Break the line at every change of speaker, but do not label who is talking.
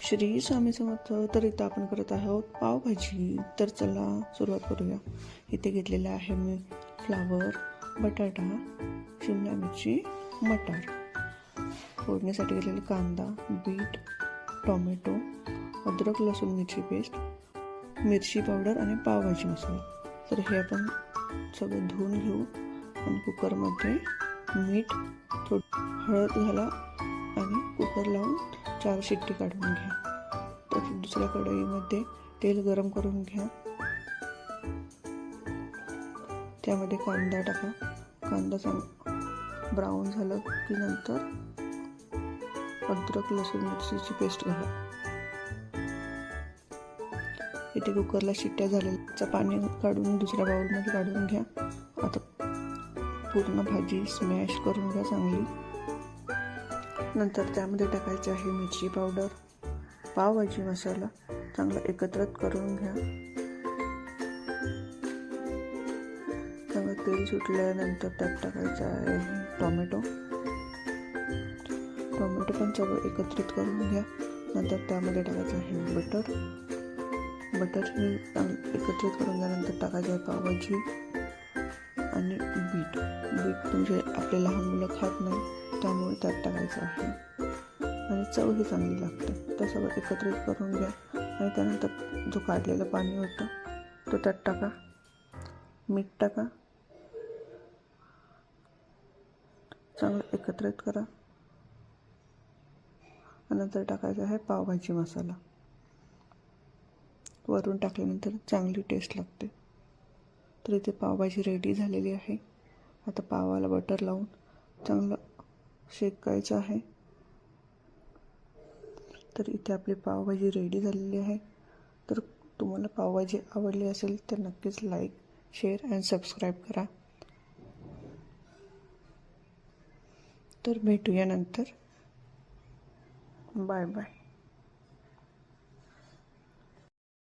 श्री स्वामी समर्थ. तर इथं आपण करत आहोत पावभाजी. तर चला सुरुवात करूया. इथे घेतलेलं आहे मी फ्लावर, बटाटा, शिमला मिरची, मटार. फोडणीसाठी घेतलेले कांदा, बीट, टोमॅटो, अद्रक लसूण मिरची पेस्ट, मिरची पावडर आणि पावभाजी मसाला. तर हे आपण सगळं धुवून घेऊ आणि कुकरमध्ये मीठ, थोडी हळद घाला आणि कुकर लावून 4 शिट्टी काढून घ्या. तर दुसऱ्या कढईमध्ये तेल गरम करून घ्या. त्यामध्ये कांदा टाका. कांदा ब्राऊन झालं की नंतर अद्रक लसूण मिरचीची पेस्ट घाला. इथे कुकरला शिट्ट्या झालेल्या पाणी काढून दुसऱ्या बाउलमध्ये काढून घ्या. आता पूर्ण भाजी स्मॅश करून घ्या चांगली. नंतर त्यामध्ये टाकायचे आहे मिरची पावडर, पावभाजी मसाला. चांगला एकत्रित करून घ्या. चांगलं तेल सुटल्यानंतर त्यात टाकायचं आहे टोमॅटो पण सगळं एकत्रित करून घ्या. नंतर त्यामध्ये टाकायचं आहे बटर हे एकत्रित करून घ्यानंतर टाकायचं आहे पावभाजी आणि बीट म्हणजे आपले लहान मुलं खात नाही त्यामुळे त्यात टाकायचं आहे आणि चवही चांगली लागते. ते सगळं एकत्रित करून घ्या आणि त्यानंतर जो काढलेलं पाणी होतं तो त्यात टाका. मीठ टाका. चांगलं एकत्रित करा. नंतर टाकायचा आहे पावभाजी मसाला. वरून टाकल्यानंतर चांगली टेस्ट लागते. तर इथे पावभाजी रेडी झालेली आहे. आता पावाला बटर लावून चांगलं शेकायचं आहे. तर इथे आपली पावभाजी रेडी झालेली आहे. तर तुम्हाला पावभाजी आवडली असेल तर नक्कीच लाईक, शेअर अँड सबस्क्राईब करा. तर भेटूया नंतर. Bye bye.